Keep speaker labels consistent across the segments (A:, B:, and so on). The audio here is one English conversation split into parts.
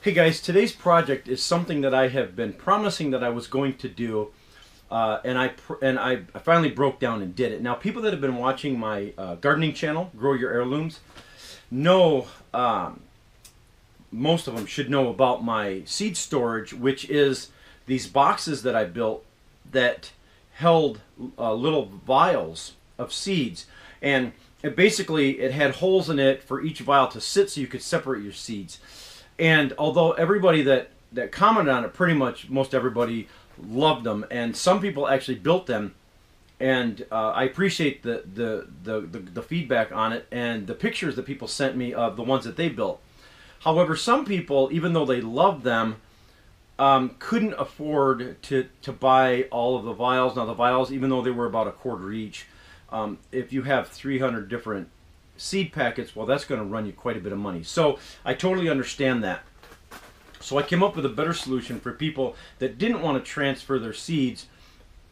A: Hey guys, today's project is something that I have been promising that I was going to do, and I finally broke down and did it. Now, people that have been watching my gardening channel, Grow Your Heirlooms, know most of them should know about my seed storage, which is these boxes that I built that held little vials of seeds, and it had holes in it for each vial to sit so you could separate your seeds. And although everybody that commented on it, pretty much most everybody loved them, and some people actually built them, and I appreciate the feedback on it and the pictures that people sent me of the ones that they built. However, some people, even though they loved them, couldn't afford to buy all of the vials. Now the vials, even though they were about a quarter each, if you have 300 different seed packets, well, that's going to run you quite a bit of money. So I totally understand that. So I came up with a better solution for people that didn't want to transfer their seeds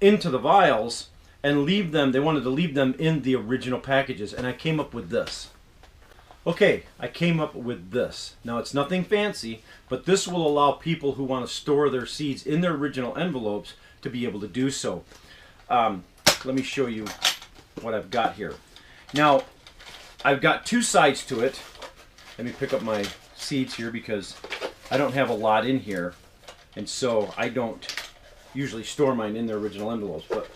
A: into the vials and leave them. They wanted to leave them in the original packages, and I came up with this. Okay, I came up with this. Now, it's nothing fancy, but this will allow people who want to store their seeds in their original envelopes to be able to do so. Let me show you what I've got here. Now, I've got two sides to it. Let me pick up my seeds here because I don't have a lot in here, and so I don't usually store mine in their original envelopes, but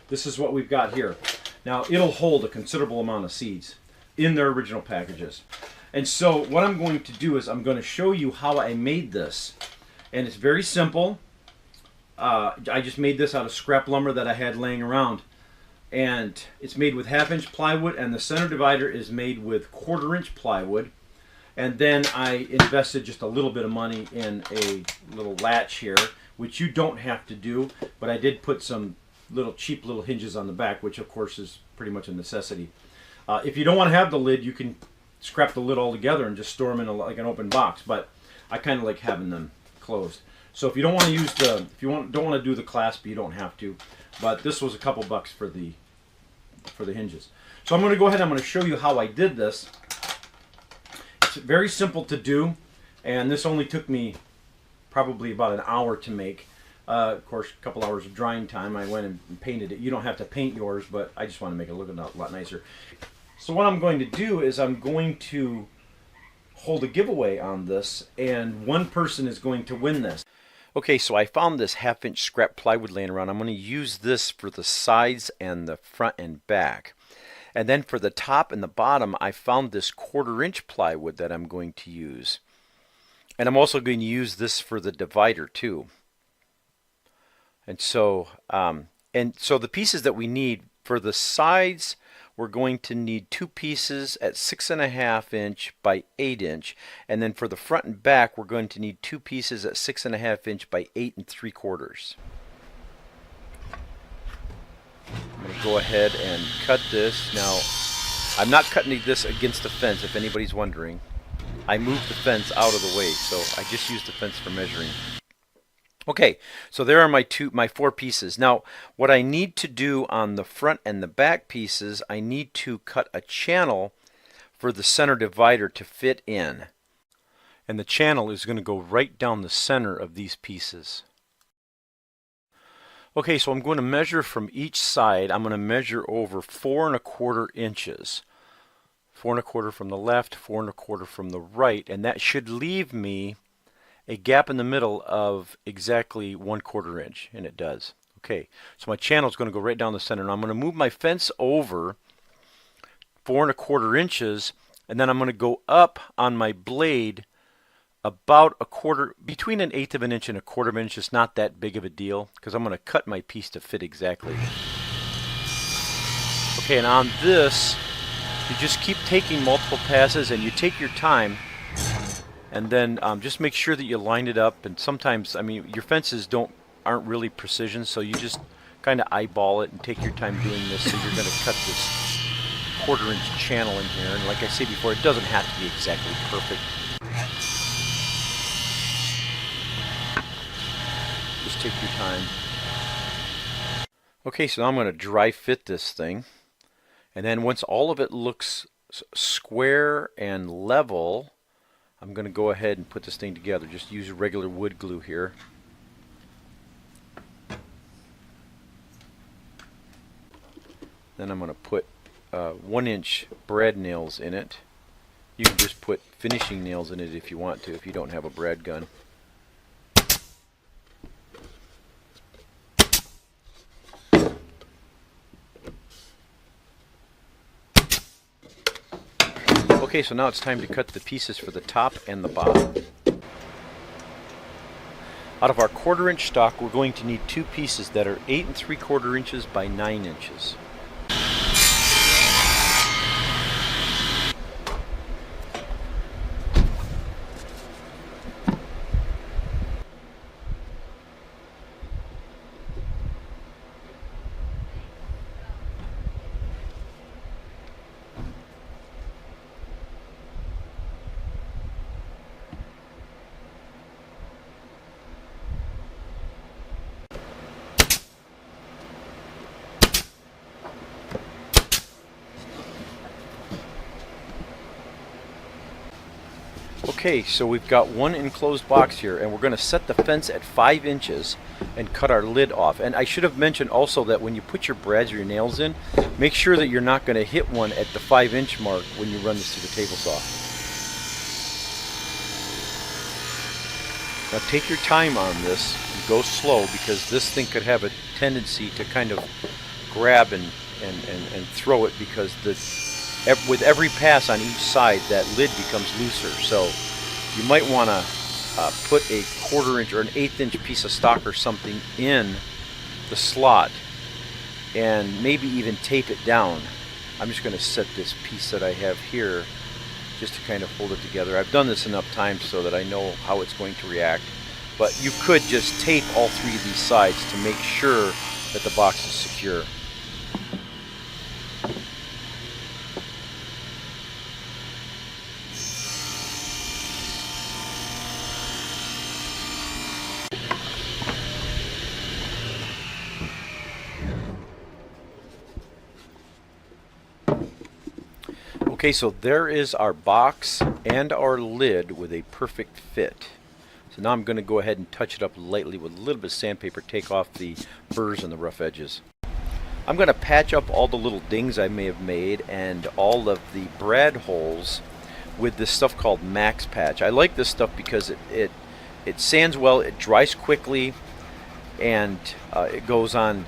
A: this is what we've got here. Now, it'll hold a considerable amount of seeds in their original packages. And so what I'm going to do is I'm going to show you how I made this, and it's very simple. I just made this out of scrap lumber that I had laying around, and it's made with 1/2-inch plywood, and the center divider is made with 1/4-inch plywood. And then I invested just a little bit of money in a little latch here, which you don't have to do, but I did put some cheap little hinges on the back, which of course is pretty much a necessity. If you don't want to have the lid, you can scrap the lid altogether and just store them in like an open box, but I kind of like having them closed. So if you don't want to use don't want to do the clasp, you don't have to. But this was a couple bucks for the hinges. So I'm going to go ahead and I'm going to show you how I did this. It's very simple to do, and this only took me probably about an hour to make. Of course, a couple hours of drying time. I went and painted it. You don't have to paint yours, but I just want to make it look a lot nicer. So what I'm going to do is I'm going to hold a giveaway on this, and one person is going to win this. Okay, so I found this 1/2-inch scrap plywood laying around. I'm going to use this for the sides and the front and back. And then for the top and the bottom, I found this 1/4-inch plywood that I'm going to use. And I'm also going to use this for the divider too. And so the pieces that we need for the sides, we're going to need 2 pieces at 6.5-inch by 8-inch, and then for the front and back, we're going to need 2 pieces at 6.5-inch by 8 3/4. I'm going to go ahead and cut this. Now, I'm not cutting this against the fence, if anybody's wondering. I moved the fence out of the way, so I just used the fence for measuring. Okay, so there are my 4 pieces. Now, what I need to do on the front and the back pieces, I need to cut a channel for the center divider to fit in. And the channel is going to go right down the center of these pieces. Okay, so I'm going to measure from each side. I'm going to measure over 4 1/4 inches. 4 1/4 from the left, 4 1/4 from the right, and that should leave me a gap in the middle of exactly 1/4 inch, and it does. Okay, so my channel is going to go right down the center. Now I'm going to move my fence over 4 1/4 inches, and then I'm going to go up on my blade about between 1/8 of an inch and 1/4 of an inch. It's not that big of a deal because I'm going to cut my piece to fit exactly. Okay, and on this, you just keep taking multiple passes, and you take your time. And then just make sure that you line it up. And sometimes, I mean, your fences aren't really precision, so you just kind of eyeball it and take your time doing this. So you're going to cut this 1/4-inch channel in here. And like I said before, it doesn't have to be exactly perfect. Just take your time. Okay, so now I'm going to dry fit this thing. And then once all of it looks square and level, I'm going to go ahead and put this thing together. Just use regular wood glue here. Then I'm going to put 1-inch brad nails in it. You can just put finishing nails in it if you want to, if you don't have a brad gun. Okay, so now it's time to cut the pieces for the top and the bottom. Out of our 1/4 inch stock, we're going to need 2 pieces that are 8 3/4 inches by 9 inches. Okay, so we've got one enclosed box here, and we're going to set the fence at 5 inches and cut our lid off. And I should have mentioned also that when you put your brads or your nails in, make sure that you're not going to hit one at the 5-inch mark when you run this through the table saw. Now take your time on this and go slow, because this thing could have a tendency to kind of grab and throw it, because with every pass on each side, that lid becomes looser. So you might want to put a 1/4 inch or an 1/8 inch piece of stock or something in the slot, and maybe even tape it down. I'm just going to set this piece that I have here just to kind of hold it together. I've done this enough times so that I know how it's going to react. But you could just tape all 3 of these sides to make sure that the box is secure. Okay, so there is our box and our lid with a perfect fit. So now I'm going to go ahead and touch it up lightly with a little bit of sandpaper, take off the burrs and the rough edges. I'm going to patch up all the little dings I may have made and all of the brad holes with this stuff called Max Patch. I like this stuff because it sands well, it dries quickly, and it goes on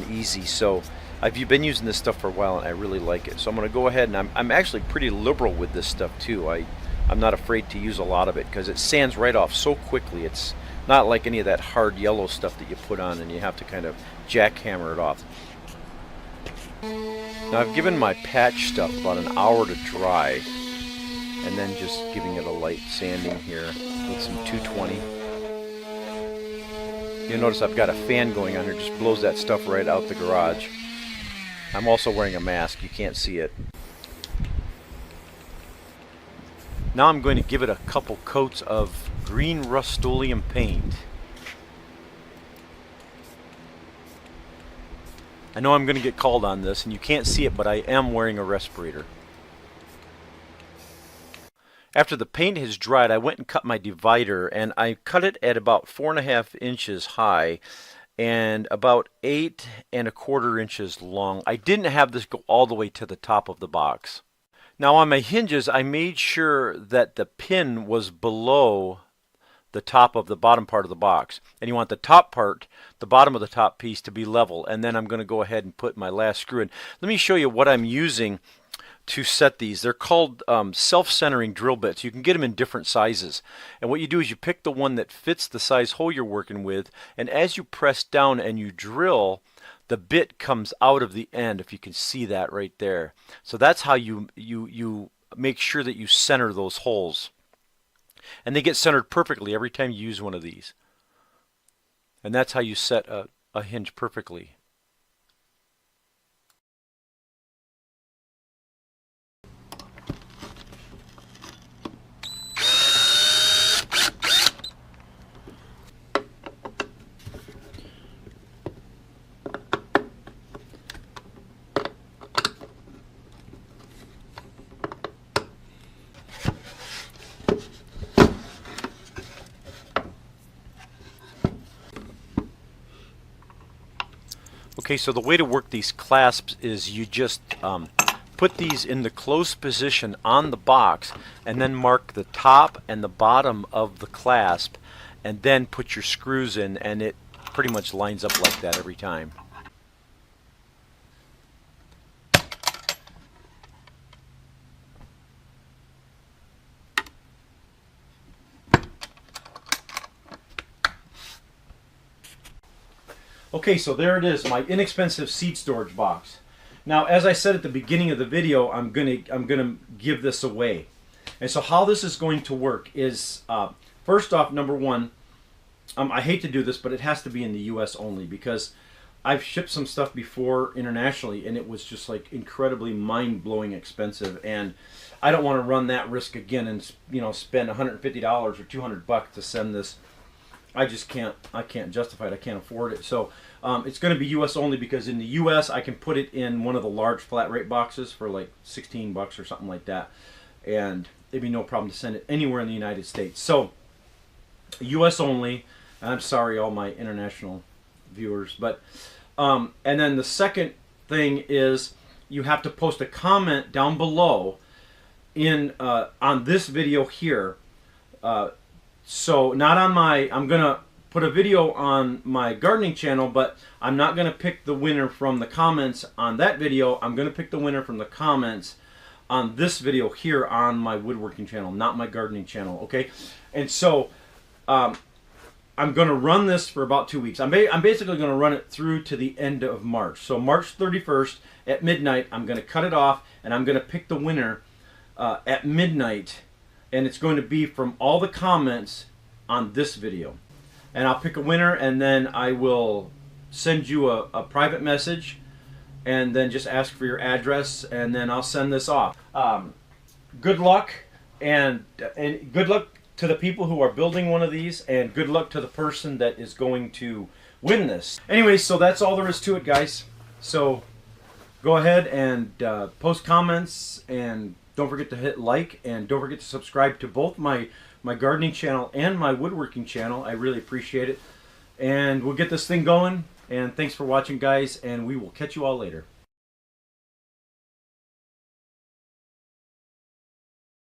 A: easy. So I've been using this stuff for a while and I really like it. So I'm going to go ahead, and I'm actually pretty liberal with this stuff too. I'm not afraid to use a lot of it because it sands right off so quickly. It's not like any of that hard yellow stuff that you put on and you have to kind of jackhammer it off. Now I've given my patch stuff about an hour to dry, and then just giving it a light sanding here with some 220. You'll notice I've got a fan going on here, just blows that stuff right out the garage. I'm also wearing a mask, you can't see it. Now I'm going to give it a couple coats of green Rust-Oleum paint. I know I'm going to get called on this, and you can't see it, but I am wearing a respirator. After the paint has dried, I went and cut my divider, and I cut it at about 4.5 inches high and about 8 1/4 inches long. I didn't have this go all the way to the top of the box. Now on my hinges, I made sure that the pin was below the top of the bottom part of the box. And you want the top part, the bottom of the top piece, to be level. And then I'm going to go ahead and put my last screw in. Let me show you what I'm using to set these. They're called self-centering drill bits. You can get them in different sizes. And what you do is you pick the one that fits the size hole you're working with, and as you press down and you drill, the bit comes out of the end, if you can see that right there. So that's how you make sure that you center those holes. And they get centered perfectly every time you use one of these. And that's how you set a hinge perfectly. Okay, so the way to work these clasps is you just put these in the close position on the box and then mark the top and the bottom of the clasp and then put your screws in, and it pretty much lines up like that every time. Okay, so there it is, my inexpensive seed storage box. Now, as I said at the beginning of the video, I'm gonna give this away. And so how this is going to work is, first off, number one, I hate to do this, but it has to be in the U.S. only, because I've shipped some stuff before internationally, and it was just like incredibly mind-blowing expensive, and I don't want to run that risk again and, you know, spend $150 or $200 to send this. I just can't. I can't justify it. I can't afford it. So it's going to be U.S. only, because in the U.S. I can put it in one of the large flat rate boxes for like $16 or something like that, and it'd be no problem to send it anywhere in the United States. So U.S. only. I'm sorry, all my international viewers, but and then the second thing is you have to post a comment down below in on this video here. So not on my, I'm going to put a video on my gardening channel, but I'm not going to pick the winner from the comments on that video. I'm going to pick the winner from the comments on this video here on my woodworking channel, not my gardening channel, okay? And so I'm going to run this for about 2 weeks. I'm basically going to run it through to the end of March. So March 31st at midnight, I'm going to cut it off, and I'm going to pick the winner at midnight. And it's going to be from all the comments on this video. And I'll pick a winner, and then I will send you a private message, and then just ask for your address, and then I'll send this off. Good luck, and good luck to the people who are building one of these, and good luck to the person that is going to win this. Anyway, so that's all there is to it, guys. So go ahead and post comments, and don't forget to hit like, and don't forget to subscribe to both my gardening channel and my woodworking channel. I really appreciate it. And we'll get this thing going. And thanks for watching, guys, and we will catch you all later.